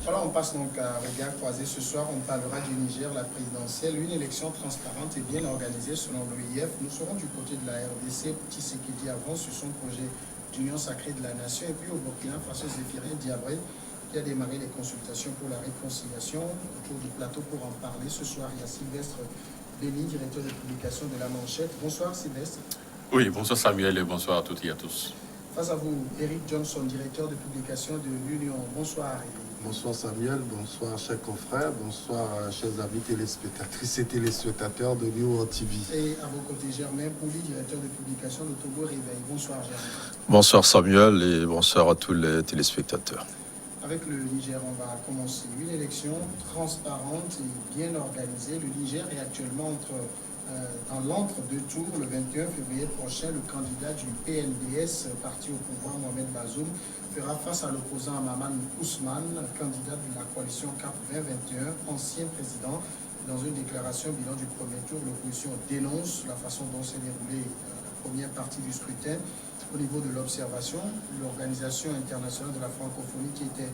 Voilà, on passe donc à regard croisé. Ce soir, on parlera du Niger, la présidentielle, une élection transparente et bien organisée selon l'OIF. Nous serons du côté de la RDC, Tshisekedi avance sur son projet d'union sacrée de la nation. Et puis au Burkina Faso, Zéphirin Diabré, qui a démarré les consultations pour la réconciliation. Autour du plateau pour en parler, ce soir, il y a Sylvestre Béni, directeur de publication de La Manchette. Bonsoir Sylvestre. Oui, bonsoir Samuel et bonsoir à toutes et à tous. Face à vous, Eric Johnson, directeur de publication de l'Union. Bonsoir Eric. Bonsoir Samuel, bonsoir chers confrères, bonsoir chers amis téléspectatrices et téléspectateurs de New World TV. Et à vos côtés, Germain Pouli, directeur de publication de Togo Réveil. Bonsoir Germain. Bonsoir Samuel et bonsoir à tous les téléspectateurs. Avec le Niger, on va commencer une élection transparente et bien organisée. Le Niger est actuellement dans l'entre-deux tours. Le 21 février prochain, le candidat du PNDS, parti au pouvoir, Mohamed Bazoum, fera face à l'opposant Maman Ousmane, candidat de la coalition CAP 2021, ancien président. Dans une déclaration bilan du premier tour, l'opposition dénonce la façon dont s'est déroulée la première partie du scrutin. Au niveau de l'observation, l'Organisation internationale de la francophonie qui était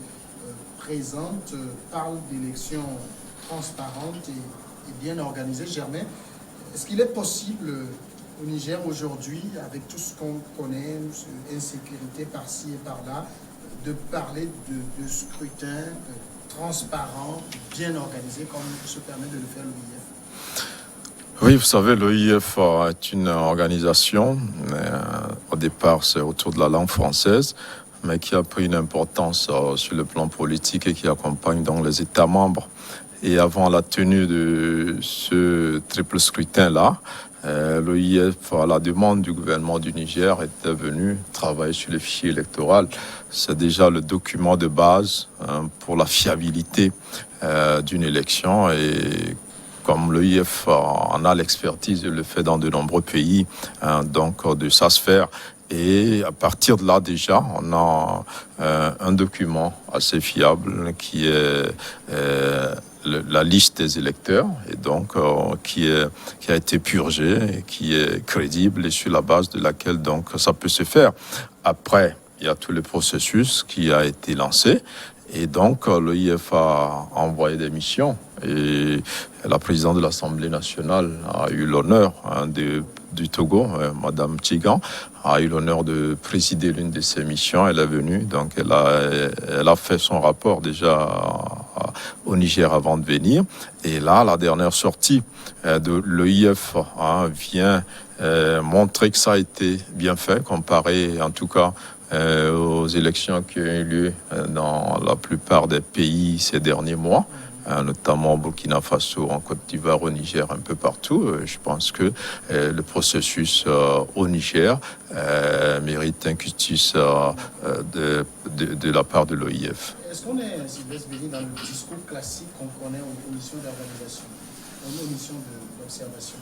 présente parle d'élections transparentes et bien organisées. Germain, est-ce qu'il est possible au Niger aujourd'hui, avec tout ce qu'on connaît, insécurité par-ci et par-là, de parler de scrutin transparent, bien organisé, comme se permet de le faire l'OIF? Oui, vous savez, l'OIF est une organisation, au départ c'est autour de la langue française, mais qui a pris une importance sur le plan politique et qui accompagne donc les États membres. Et avant la tenue de ce triple scrutin-là, l'OIF, à la demande du gouvernement du Niger, était venu travailler sur les fichiers électoraux. C'est déjà le document de base pour la fiabilité d'une élection. Et comme l'OIF en a l'expertise, il le fait dans de nombreux pays, donc de sa sphère. Et à partir de là, déjà, on a un document assez fiable qui est la liste des électeurs, et donc qui a été purgée, et qui est crédible et sur la base de laquelle donc ça peut se faire. Après, il y a tout le processus qui a été lancé. Et donc, l'OIF a envoyé des missions et la présidente de l'Assemblée nationale a eu l'honneur du Togo, Madame Tigan, a eu l'honneur de présider l'une de ces missions. Elle est venue, donc elle a fait son rapport déjà au Niger avant de venir. Et là, la dernière sortie de l'OIF vient montrer que ça a été bien fait, comparé en tout cas aux élections qui ont eu lieu dans la plupart des pays ces derniers mois, notamment au Burkina Faso, en Côte d'Ivoire, au Niger, un peu partout. Je pense que le processus au Niger mérite un cutis de la part de l'OIF. Est-ce qu'on est, Sylvestre Béni, dans le discours classique qu'on connaît aux missions d'organisation, aux missions d'observation?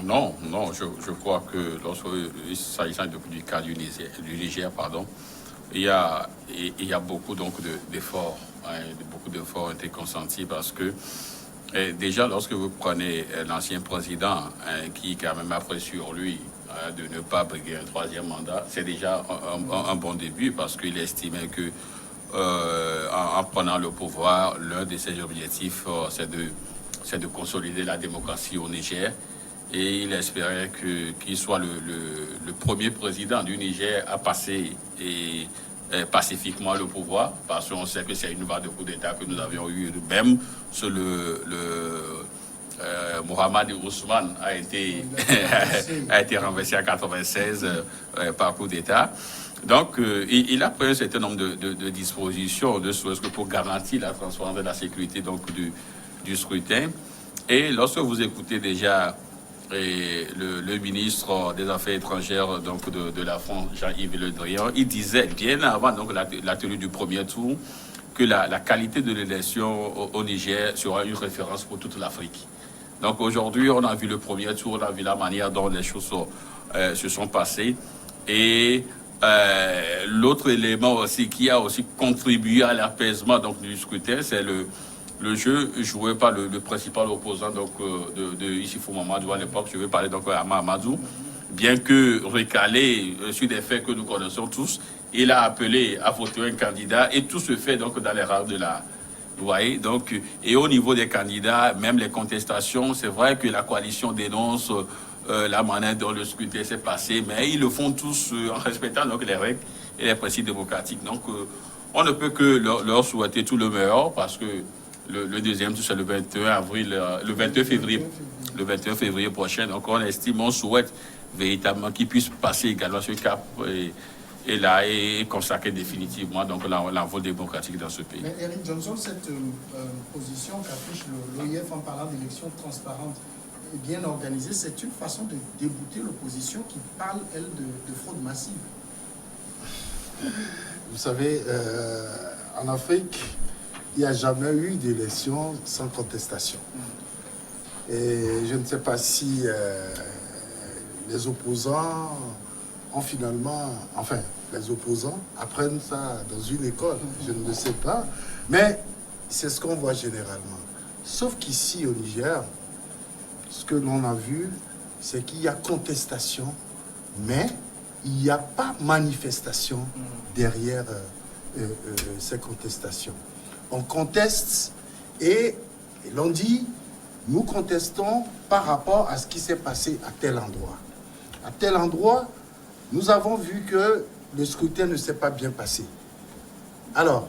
Non, je crois que lorsqu'il s'agit du cas du Niger, il y a beaucoup donc d'efforts, beaucoup d'efforts ont été consentis parce que déjà lorsque vous prenez l'ancien président qui quand même a pris sur lui de ne pas briguer un troisième mandat, c'est déjà un bon début parce qu'il estimait que en prenant le pouvoir, l'un de ses objectifs c'est de consolider la démocratie au Niger. Et il espérait qu'il soit le premier président du Niger à passer pacifiquement le pouvoir, parce qu'on sait que c'est une vague de coup d'État que nous avions eu, même sur Mohamed Ousmane a été renversé en 1996 par coup d'État. Donc, il a pris un certain nombre de dispositions, de ce pour garantir la transparence et la sécurité donc, du scrutin. Et lorsque vous écoutez déjà le ministre des Affaires étrangères donc de la France, Jean-Yves Le Drian, il disait bien avant donc, la tenue du premier tour que la qualité de l'élection au Niger sera une référence pour toute l'Afrique. Donc aujourd'hui, on a vu le premier tour, on a vu la manière dont les choses se sont passées. Et l'autre élément aussi qui a aussi contribué à l'apaisement donc, du scrutin, c'est le jeu joué par le principal opposant donc, de Issoufou Mamadou à l'époque. Je vais parler donc à Mamadou. Bien que recalé sur des faits que nous connaissons tous, il a appelé à voter un candidat et tout se fait donc dans les rangs de la... Vous voyez, donc, et au niveau des candidats, même les contestations, c'est vrai que la coalition dénonce la manière dont le scrutin s'est passé, mais ils le font tous en respectant donc les règles et les principes démocratiques. Donc, on ne peut que leur souhaiter tout le meilleur parce que le deuxième tour, c'est le 21 avril, le 21 février. Le 21 février prochain. Donc, on estime, on souhaite véritablement qu'ils puissent passer également ce cap et là, et consacrer définitivement donc l'envol démocratique dans ce pays. Mais Eric Johnson, cette position qu'affiche l'OIF en parlant d'élections transparentes et bien organisées, c'est une façon de débouter l'opposition qui parle, elle, de fraude massive. Vous savez, en Afrique, il n'y a jamais eu d'élection sans contestation. Et je ne sais pas si les opposants ont finalement... Enfin, les opposants apprennent ça dans une école, je ne le sais pas. Mais c'est ce qu'on voit généralement. Sauf qu'ici, au Niger, ce que l'on a vu, c'est qu'il y a contestation, mais il n'y a pas manifestation derrière ces contestations. On conteste et l'on dit, nous contestons par rapport à ce qui s'est passé à tel endroit. À tel endroit, nous avons vu que le scrutin ne s'est pas bien passé. Alors,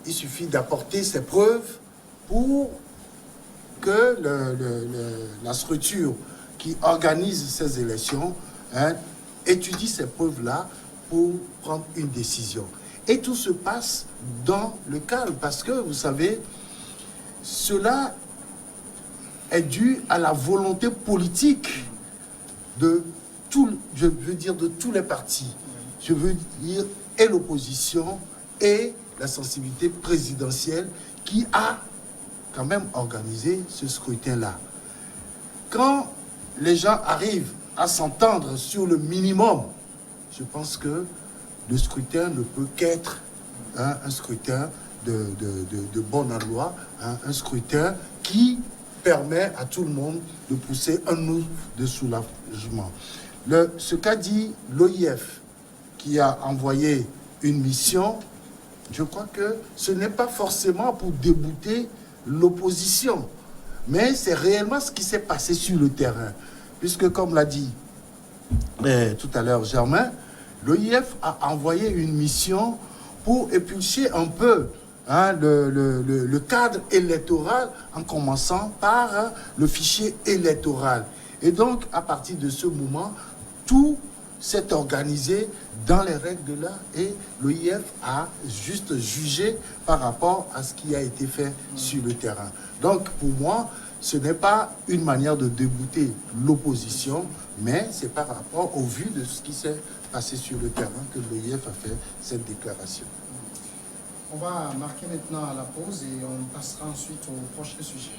il suffit d'apporter ces preuves pour que la structure qui organise ces élections étudie ces preuves-là pour prendre une décision. Et tout se passe dans le calme parce que, vous savez, cela est dû à la volonté politique de je veux dire de tous les partis. Je veux dire et l'opposition et la sensibilité présidentielle qui a quand même organisé ce scrutin-là. Quand les gens arrivent à s'entendre sur le minimum, je pense que le scrutin ne peut qu'être un scrutin de bonne loi, un scrutin qui permet à tout le monde de pousser un ouf de soulagement. Ce qu'a dit l'OIF, qui a envoyé une mission, je crois que ce n'est pas forcément pour débouter l'opposition, mais c'est réellement ce qui s'est passé sur le terrain. Puisque, comme l'a dit tout à l'heure Germain, l'OIF a envoyé une mission pour épulcher un peu le cadre électoral, en commençant par le fichier électoral. Et donc, à partir de ce moment, tout s'est organisé dans les règles de l'art et l'OIF a juste jugé par rapport à ce qui a été fait sur le terrain. Donc, pour moi, ce n'est pas une manière de débouter l'opposition, mais c'est par rapport au vu de ce qui s'est passé sur le terrain que l'OIF a fait cette déclaration. On va marquer maintenant à la pause et on passera ensuite au prochain sujet.